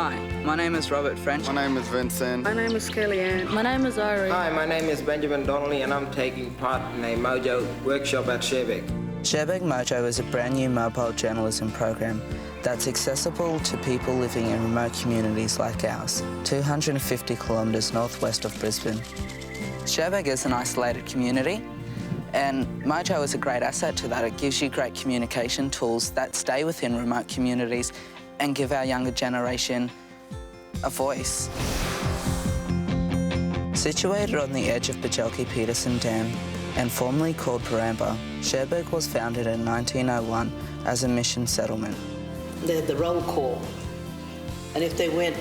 Hi, my name is Robert French. My name is Vincent. My name is Kellyanne. My name is Ari. Hi, my name is Benjamin Donnelly and I'm taking part in a Mojo workshop at Cherbourg. Cherbourg Mojo is a brand new mobile journalism program that's accessible to people living in remote communities like ours, 250 kilometres northwest of Brisbane. Cherbourg is an isolated community, and Mojo is a great asset to that. It gives you great communication tools that stay within remote communities and give our younger generation a voice. Situated on the edge of Bajelki-Peterson Dam and formerly called Paramba, Cherbourg was founded in 1901 as a mission settlement. They had the roll call, and if they weren't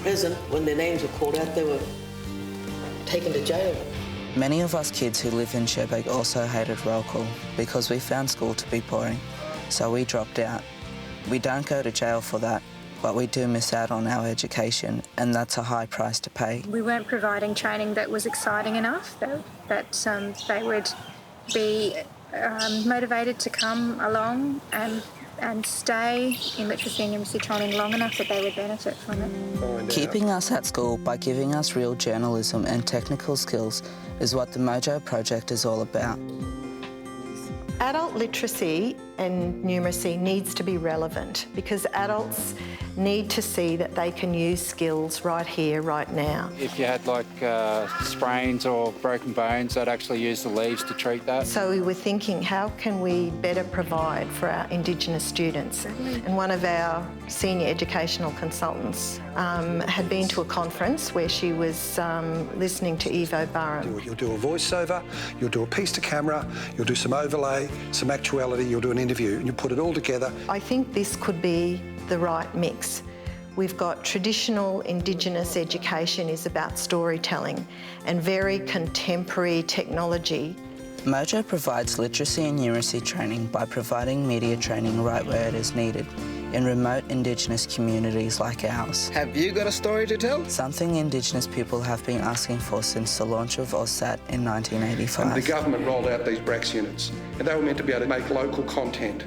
present when their names were called out, they were taken to jail. Many of us kids who live in Cherbourg also hated roll call because we found school to be boring, so we dropped out. We don't go to jail for that, but we do miss out on our education, and that's a high price to pay. We weren't providing training that was exciting enough, that they would be motivated to come along and stay in literacy and numeracy training long enough that they would benefit from it. Keeping us at school by giving us real journalism and technical skills is what the Mojo project is all about. Adult literacy and numeracy needs to be relevant because adults need to see that they can use skills right here, right now. If you had like sprains or broken bones, they'd actually use the leaves to treat that. So we were thinking, how can we better provide for our Indigenous students? And one of our senior educational consultants had been to a conference where she was listening to Evo Burham. You'll do a voiceover, you'll do a piece to camera, you'll do some overlay, some actuality, you'll do an interview, and you put it all together. I think this could be the right mix. We've got traditional Indigenous education is about storytelling and very contemporary technology. Mojo provides literacy and numeracy training by providing media training right where it is needed in remote Indigenous communities like ours. Have you got a story to tell? Something Indigenous people have been asking for since the launch of AUSTAT in 1985. And the government rolled out these BRACS units, and they were meant to be able to make local content.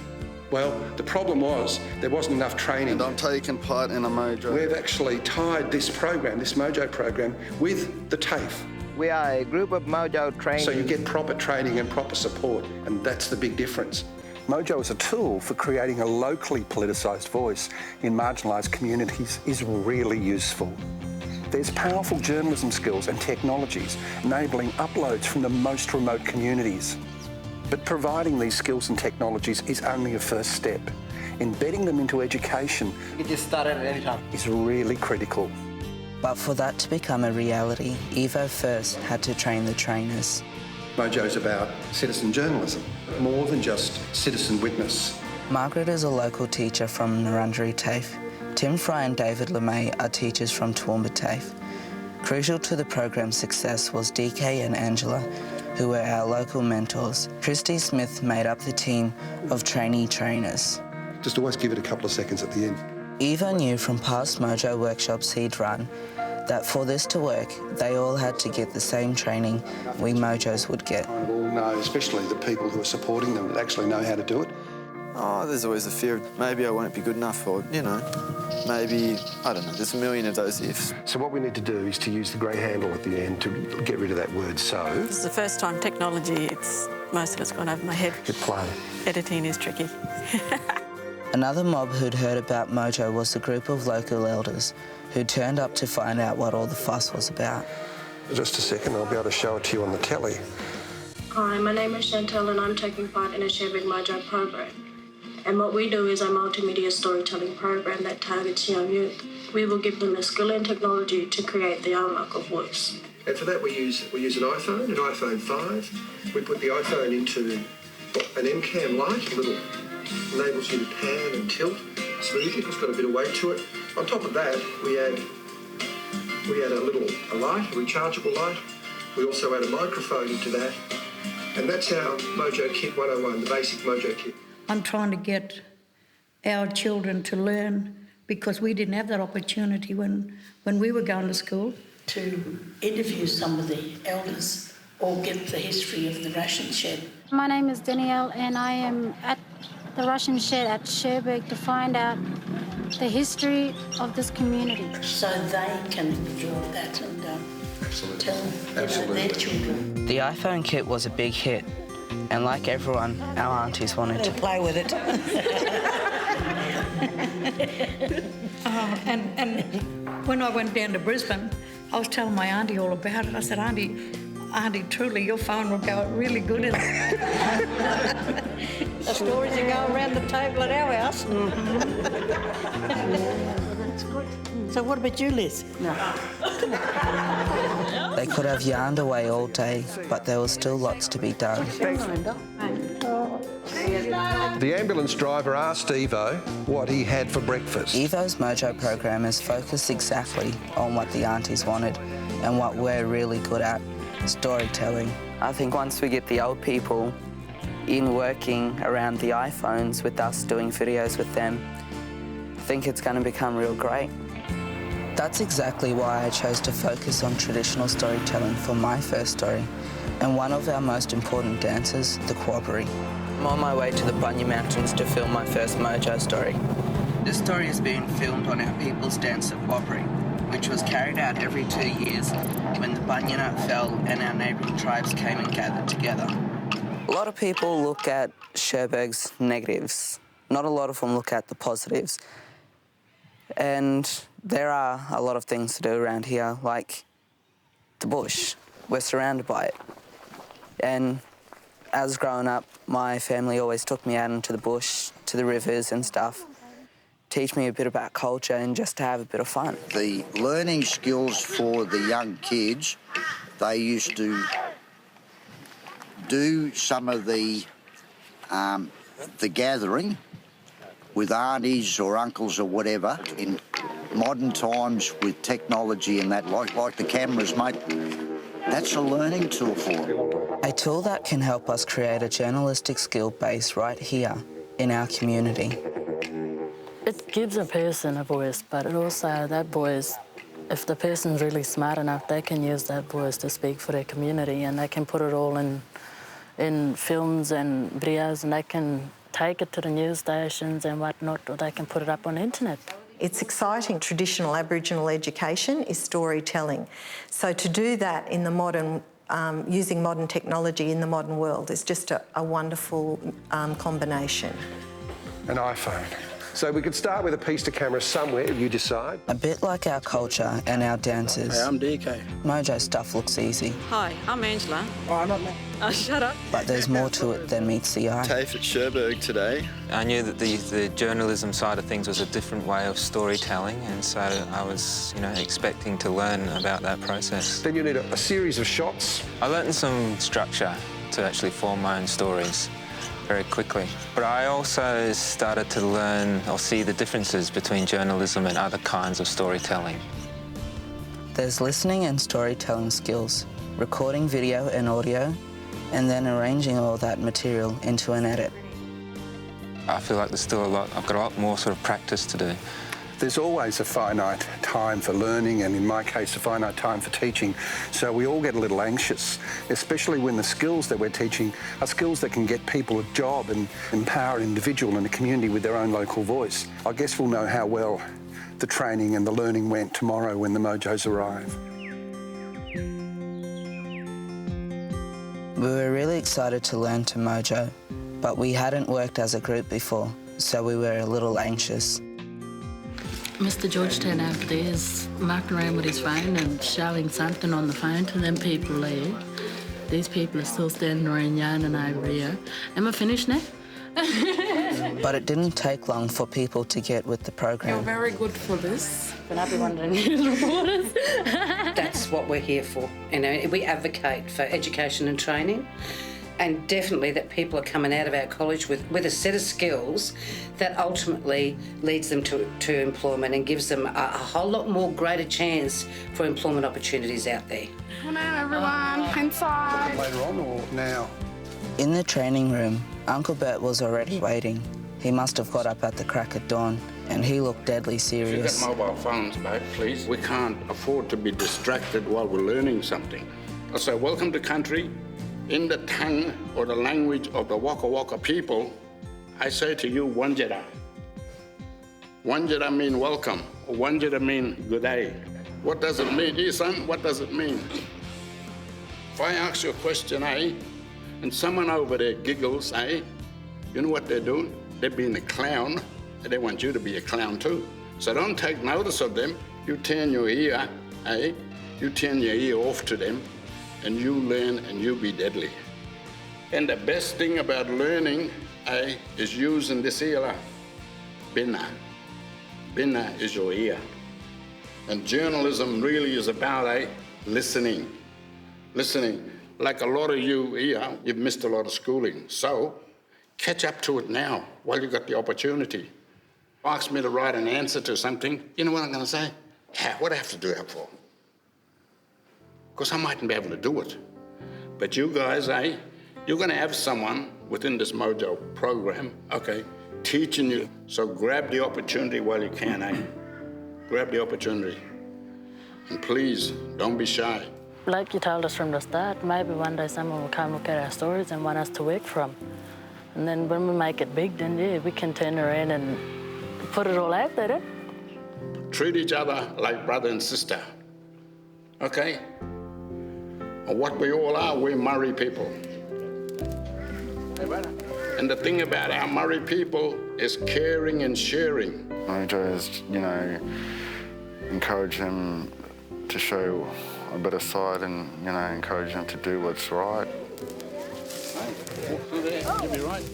Well, the problem was there wasn't enough training. And I'm taking part in a Mojo. We've actually tied this program, this Mojo program, with the TAFE. We are a group of Mojo trainees. So you get proper training and proper support, and that's the big difference. Mojo as a tool for creating a locally politicised voice in marginalised communities is really useful. There's powerful journalism skills and technologies enabling uploads from the most remote communities. But providing these skills and technologies is only a first step. Embedding them into education You can just start it at any time. is really critical. But for that to become a reality, Evo first had to train the trainers. Mojo's about citizen journalism, more than just citizen witness. Margaret is a local teacher from Narundjeri TAFE. Tim Fry and David LeMay are teachers from Toowoomba TAFE. Crucial to the program's success was DK and Angela, who were our local mentors. Christy Smith made up the team of trainee trainers. Just always give it a couple of seconds at the end. Eva knew from past Mojo workshops he'd run that for this to work, they all had to get the same training we Mojos would get. We all know, especially the people who are supporting them, that actually know how to do it. Oh, there's always the fear of maybe I won't be good enough, or, maybe, I don't know, there's a million of those ifs. So what we need to do is to use the grey handle at the end to get rid of that word so. This is the first time technology, most of it's gone over my head. Hit play. Editing is tricky. Another mob who'd heard about Mojo was a group of local elders who turned up to find out what all the fuss was about. Just a second, I'll be able to show it to you on the telly. Hi, my name is Chantel and I'm taking part in a Cherbourg Mojo program. And what we do is a multimedia storytelling program that targets young youth. We will give them the skill and technology to create their own local voice. And for that we use an iPhone 5. We put the iPhone into an MCAM light, a little enables you to pan and tilt smoothly. It's got a bit of weight to it. On top of that, we add a light, a rechargeable light. We also add a microphone into that. And that's our Mojo Kit 101, the basic Mojo Kit. I'm trying to get our children to learn because we didn't have that opportunity when we were going to school. To interview some of the elders or get the history of the ration shed. My name is Danielle and I am at the ration shed at Cherbourg to find out the history of this community. So they can absorb that and tell their children. The iPhone kit was a big hit, and like everyone, our aunties wanted to play with it. And when I went down to Brisbane, I was telling my auntie all about it. I said, Auntie, truly, your phone will go really good in it. The stories that go around the table at our house. That's good. So what about you, Liz? No. They could have yarned away all day, but there was still lots to be done. The ambulance driver asked Evo what he had for breakfast. Evo's Mojo program is focused exactly on what the aunties wanted and what we're really good at, storytelling. I think once we get the old people in working around the iPhones with us doing videos with them, I think it's going to become real great. That's exactly why I chose to focus on traditional storytelling for my first story, and one of our most important dances, the Quabbery. I'm on my way to the Bunya Mountains to film my first Mojo story. This story is being filmed on our people's dance, the Quabbery, which was carried out every 2 years when the Bunya fell and our neighbouring tribes came and gathered together. A lot of people look at Cherbourg's negatives. Not a lot of them look at the positives. And there are a lot of things to do around here, like the bush. We're surrounded by it. And as growing up, my family always took me out into the bush, to the rivers and stuff, teach me a bit about culture and just to have a bit of fun. The learning skills for the young kids, they used to do some of the gathering with aunties or uncles or whatever. In modern times with technology and that, like the cameras, mate, that's a learning tool for them. A tool that can help us create a journalistic skill base right here in our community. It gives a person a voice, but it also, that voice, if the person's really smart enough, they can use that voice to speak for their community, and they can put it all in films and videos, and they can take it to the news stations and whatnot, or they can put it up on the internet. It's exciting. Traditional Aboriginal education is storytelling. So to do that in the modern, using modern technology in the modern world is just a wonderful combination. An iPhone. So we could start with a piece to camera somewhere, you decide. A bit like our culture and our dances. Hey, I'm DK. Mojo stuff looks easy. Hi, I'm Angela. Oh, I'm not me. Oh, shut up. But there's more to it than meets the eye. TAFE at Cherbourg today. I knew that the journalism side of things was a different way of storytelling, and so I was, expecting to learn about that process. Then you need a series of shots. I learned some structure to actually form my own stories very quickly. But I also started to learn or see the differences between journalism and other kinds of storytelling. There's listening and storytelling skills, recording video and audio, and then arranging all that material into an edit. I feel like there's still I've got a lot more sort of practice to do. There's always a finite time for learning, and in my case, a finite time for teaching. So we all get a little anxious, especially when the skills that we're teaching are skills that can get people a job and empower an individual and a community with their own local voice. I guess we'll know how well the training and the learning went tomorrow when the Mojos arrive. We were really excited to learn to Mojo, but we hadn't worked as a group before, so we were a little anxious. Mr. Georgetown over there is marking around with his phone and showing something on the phone to them people there. These people are still standing around yarning over here. Am I finished now? But it didn't take long for people to get with the program. You're very good for this. But I'll be wondering who's reporters. That's what we're here for. We advocate for education and training, and definitely that people are coming out of our college with a set of skills that ultimately leads them to employment and gives them a whole lot more greater chance for employment opportunities out there. Come on, everyone, inside. Later on or now? In the training room, Uncle Bert was already waiting. He must have got up at the crack of dawn, and he looked deadly serious. Get mobile phones back, please. We can't afford to be distracted while we're learning something. So welcome to country. In the tongue or the language of the Waka Waka people, I say to you, Wanjara. Wanjira mean welcome, or Wanjira mean good day. What does it mean? Hey, son, what does it mean? If I ask you a question, and someone over there giggles, you know what they're doing? They're being a clown, and they want you to be a clown too. So don't take notice of them. You turn your ear, You turn your ear off to them, and you learn and you be deadly. And the best thing about learning, is using this ear. Bina. Bina is your ear. And journalism really is about, listening. Listening. Like a lot of you here, you've missed a lot of schooling. So catch up to it now while you've got the opportunity. Ask me to write an answer to something, you know what I'm going to say? What do I have to do that for? Because I mightn't be able to do it. But you guys, you're going to have someone within this Mojo program, teaching you. So grab the opportunity while you can, Grab the opportunity. And please, don't be shy. Like you told us from the start, maybe one day someone will come look at our stories and want us to work from. And then when we make it big, then yeah, we can turn around and put it all out there. Treat each other like brother and sister, okay? And what we all are, we're Murray people. And the thing about our Murray people is caring and sharing. Mojo is, encourage them to show a better side and, encourage them to do what's right. You'll be right.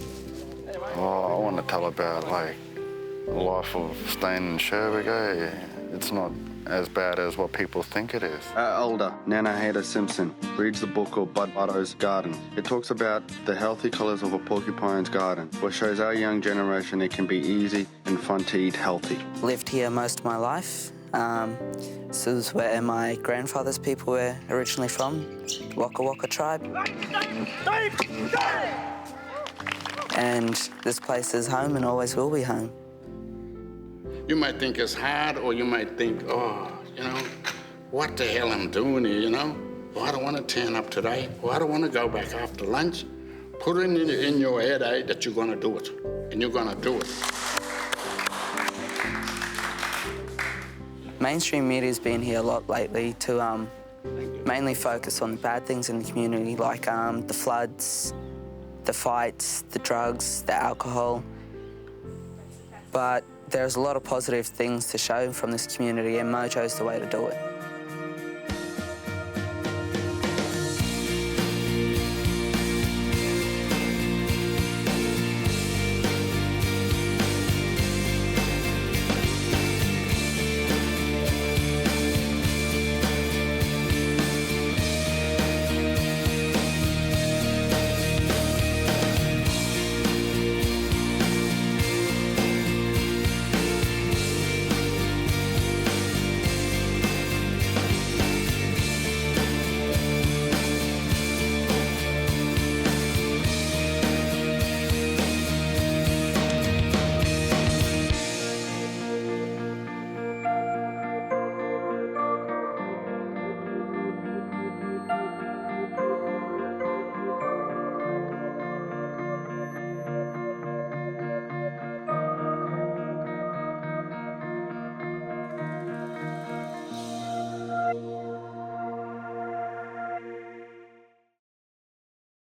I want to tell about, the life of staying in Cherbourg. It's not as bad as what people think it is. Our elder, Nana Hayter Simpson, reads the book called Bud Butto's Garden. It talks about the healthy colours of a porcupine's garden, which shows our young generation it can be easy and fun to eat healthy. Lived here most of my life. This is where my grandfather's people were originally from, Waka Waka tribe. And this place is home and always will be home. You might think it's hard, or you might think, what the hell I'm doing here, Oh, I don't want to turn up today, or I don't want to go back after lunch. Put it in your head, that you're going to do it, and you're going to do it. Mainstream media's been here a lot lately to mainly focus on the bad things in the community, like the floods, the fights, the drugs, the alcohol. But there's a lot of positive things to show from this community, and Mojo's the way to do it.